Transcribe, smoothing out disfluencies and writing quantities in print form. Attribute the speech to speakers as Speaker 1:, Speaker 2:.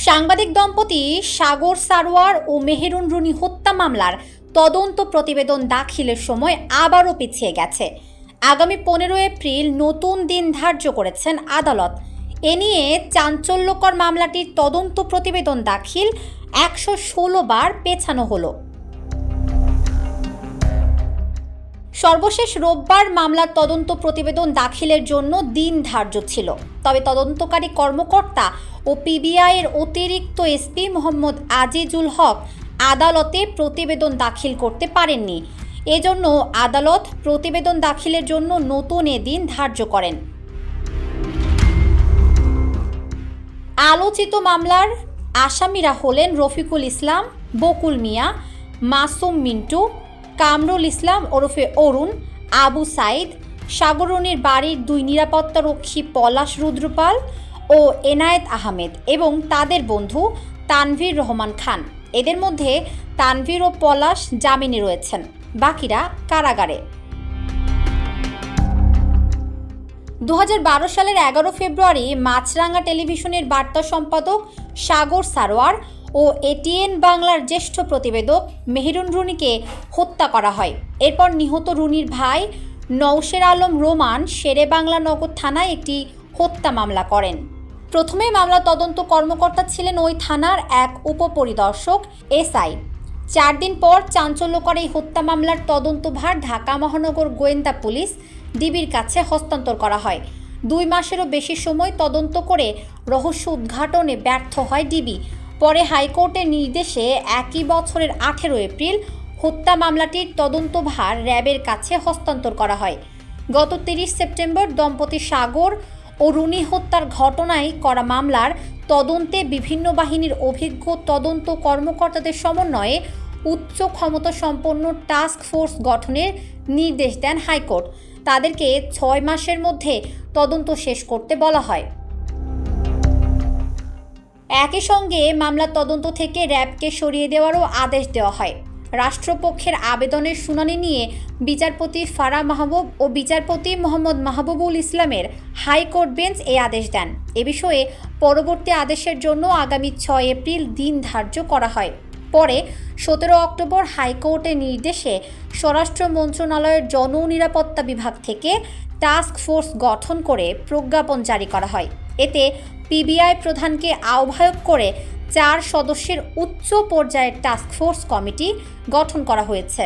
Speaker 1: সাংবাদিক দম্পতি সাগর সারোয়ার ও মেহেরুন রুনি হত্যা মামলার তদন্ত প্রতিবেদন দাখিলের সময় আবারও পিছিয়ে গেছে। আগামী 15 এপ্রিল নতুন দিন ধার্য করেছেন আদালত। এ নিয়ে চাঞ্চল্যকর মামলাটির তদন্ত প্রতিবেদন দাখিল 116 বার পেছানো হলো। সর্বশেষ রোববার মামলার তদন্ত প্রতিবেদন দাখিলের জন্য দিন ধার্য ছিল, তবে তদন্তকারী কর্মকর্তা ও পিবিআইয়ের অতিরিক্ত এসপি মোহাম্মদ আজিজুল হক আদালতে প্রতিবেদন দাখিল করতে পারেননি। এজন্য আদালত প্রতিবেদন দাখিলের জন্য নতুন দিন ধার্য করেন। আলোচিত মামলার আসামিরা হলেন রফিকুল ইসলাম, বকুল মিয়া, মাসুম মিন্টু, কামরুল ইসলাম ওরফে অরুণ, আবু সাইদ, সাগররুনির বাড়ির 2 নিরাপত্তারক্ষী পলাশ রুদ্রপাল ও এনায়েত আহমেদ এবং তাদের বন্ধু তানভীর রহমান খান। এদের মধ্যে তানভীর ও পলাশ জামিনে রয়েছেন, বাকিরা কারাগারে। 2012 সালের 11 ফেব্রুয়ারি মাছরাঙা টেলিভিশনের বার্তা সম্পাদক সাগর সারোয়ার ও এটিএন বাংলার জ্যেষ্ঠ প্রতিবেদক মেহেরুন রুনিকে হত্যা করা হয়। এরপর নিহত রুনির ভাই নওশের আলম রোমান শেরেবাংলা নগর থানায় একটি হত্যা মামলা করেন। প্রথমে মামলা তদন্ত কর্মকর্তা ছিলেন ওই থানার এক উপপরিদর্শক এসআই। 4 দিন পর চাঞ্চল্যকর এই হত্যা মামলার তদন্তভার ঢাকা মহানগর গোয়েন্দা পুলিশ ডিবির কাছে হস্তান্তর করা হয়। 2 মাসেরও বেশি সময় তদন্ত করে রহস্য উদ্ঘাটনে ব্যর্থ হয় ডিবি। পরে হাইকোর্টের নির্দেশে একই বছরের 18 এপ্রিল হত্যা মামলাটির তদন্তভার র্যাবের কাছে হস্তান্তর করা হয়। গত 30 সেপ্টেম্বর দম্পতি সাগর ও রুনি হত্যার ঘটনায় করা মামলার তদন্তে বিভিন্ন বাহিনীর অভিজ্ঞ তদন্ত কর্মকর্তাদের সমন্বয়ে উচ্চ ক্ষমতা সম্পন্ন টাস্ক ফোর্স গঠনের নির্দেশ দেন হাইকোর্ট। তাদেরকে 6 মাসের মধ্যে তদন্ত শেষ করতে বলা হয়। একই সঙ্গে মামলার তদন্ত থেকে র্যাবকে সরিয়ে দেওয়ারও আদেশ দেওয়া হয়। রাষ্ট্রপক্ষের আবেদনের শুনানি নিয়ে বিচারপতি ফারা মাহবুব ও বিচারপতি মোহাম্মদ মাহবুবুল ইসলামের হাইকোর্ট বেঞ্চ এই আদেশ দেন। এ বিষয়ে পরবর্তী আদেশের জন্য আগামী 6 এপ্রিল দিন ধার্য করা হয়। পরে 17 অক্টোবর হাইকোর্টের নির্দেশে স্বরাষ্ট্র মন্ত্রণালয়ের জননিরাপত্তা বিভাগ থেকে টাস্ক ফোর্স গঠন করে প্রজ্ঞাপন জারি করা হয়। এতে পিবিআই প্রধানকে আহ্বায়ক করে 4 সদস্যের উচ্চ পর্যায়ের টাস্ক ফোর্স কমিটি গঠন করা হয়েছে।